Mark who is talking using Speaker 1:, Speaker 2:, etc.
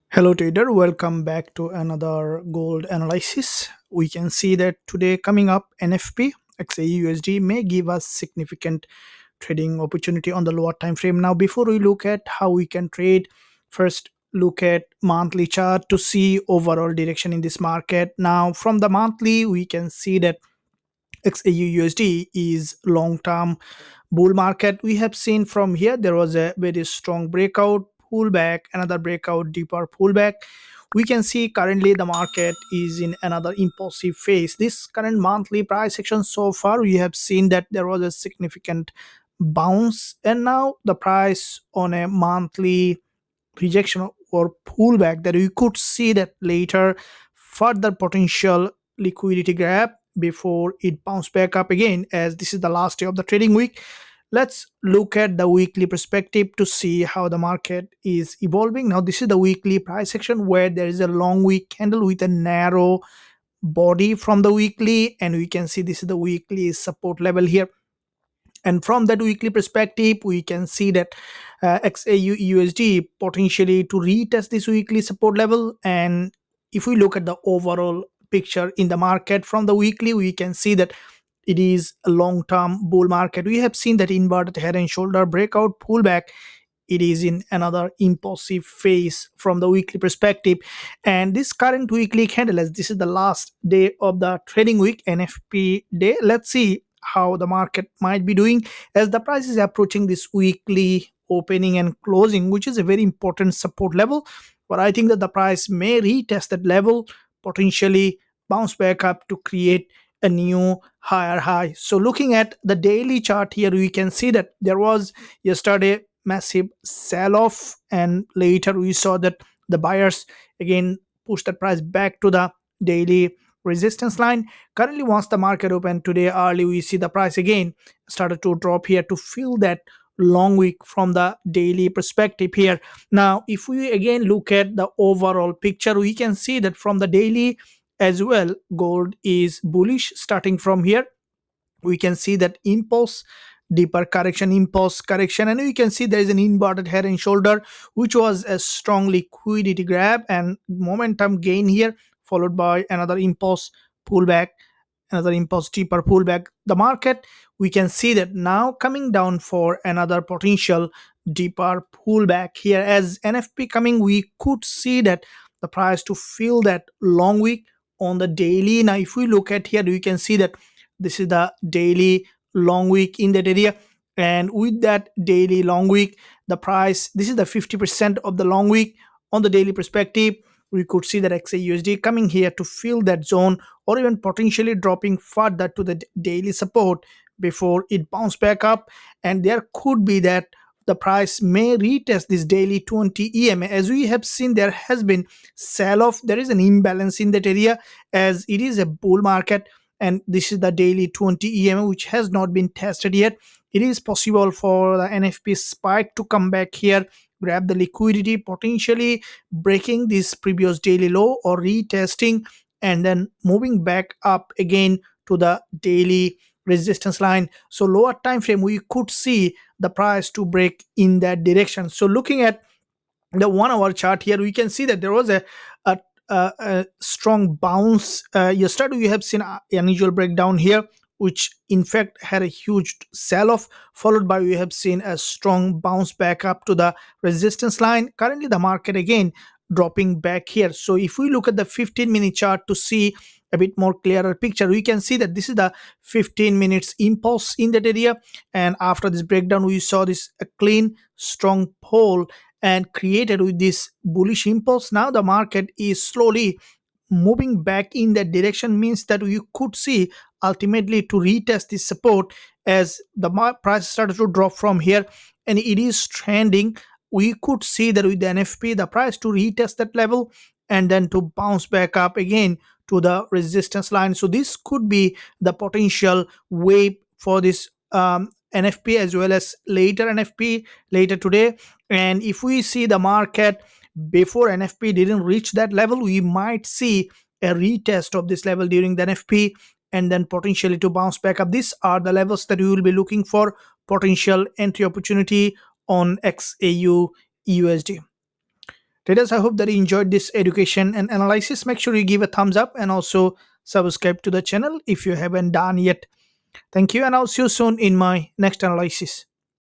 Speaker 1: Hello trader, welcome back to another gold analysis. We can see that today coming up NFP XAUUSD may give us significant trading opportunity on the lower time frame. Now before we look at how we can trade, first look at monthly chart to see overall direction in this market. Now from the monthly we can see that XAUUSD is long term bull market. We have seen from here there was a very strong breakout pullback, another breakout, deeper pullback. We can see currently the market is in another impulsive phase. This current monthly price action so far, we have seen that there was a significant bounce, and now the price on a monthly rejection or pullback, that we could see that later further potential liquidity grab before it bounce back up again, as this is the last day of the trading week. Let's look at the weekly perspective to see how the market is evolving. Now this is the weekly price action where there is a long wick candle with a narrow body from the weekly, and we can see this is the weekly support level here. And from that weekly perspective we can see that XAUUSD potentially to retest this weekly support level. And if we look at the overall picture in the market from the weekly, we can see that it is a long-term bull market. We have seen that inverted head and shoulder breakout pullback. It is in another impulsive phase from the weekly perspective, and this current weekly candle, as this is the last day of the trading week, NFP day, let's see how the market might be doing as the price is approaching this weekly opening and closing, which is a very important support level. But I think that the price may retest that level, potentially bounce back up to create a new higher high. So looking at the daily chart here, we can see that there was yesterday massive sell off, and later we saw that the buyers again pushed the price back to the daily resistance line. Currently, once the market opened today early, we see the price again started to drop here to fill that long wick from the daily perspective here. Now if we again look at the overall picture, we can see that from the daily as well, gold is bullish. Starting from here, we can see that impulse, deeper correction, impulse correction, and we can see there is an inverted head and shoulder, which was a strong liquidity grab and momentum gain here, followed by another impulse pullback, another impulse deeper pullback. The market, we can see that now coming down for another potential deeper pullback here. As NFP coming, we could see that the price to fill that long wick on the daily. Now if we look at here, we can see that this is the daily long wick in that area, and with that daily long wick, the price, this is the 50% of the long wick on the daily perspective. We could see that XAUUSD coming here to fill that zone, or even potentially dropping further to the daily support before it bounce back up. And there could be that the price may retest this daily 20 EMA. As we have seen, there has been sell off, there is an imbalance in that area as it is a bull market, and this is the daily 20 EMA which has not been tested yet. It is possible for the NFP spike to come back here, grab the liquidity, potentially breaking this previous daily low or retesting, and then moving back up again to the daily resistance line. So lower time frame, we could see the price to break in that direction. So looking at the 1 hour chart here, we can see that there was a strong bounce yesterday. We have seen an unusual breakdown here, which in fact had a huge sell off, followed by we have seen a strong bounce back up to the resistance line. Currently the market again dropping back here. So if we look at the 15-minute chart to see a bit more clearer picture, we can see that this is the 15 minutes impulse in that area, and after this breakdown we saw this a clean strong pole and created with this bullish impulse. Now the market is slowly moving back in that direction, means that you could see ultimately to retest this support as the price started to drop from here and it is trending. We could see that with the NFP, the price to retest that level and then to bounce back up again to the resistance line. So this could be the potential wave for this NFP as well as later NFP later today. And if we see the market before NFP didn't reach that level, we might see a retest of this level during the NFP and then potentially to bounce back up. These are the levels that we will be looking for potential entry opportunity on XAU USD. Traders, I hope that you enjoyed this education and analysis. Make sure you give a thumbs up and also subscribe to the channel if you haven't done yet. Thank you, and I'll see you soon in my next analysis.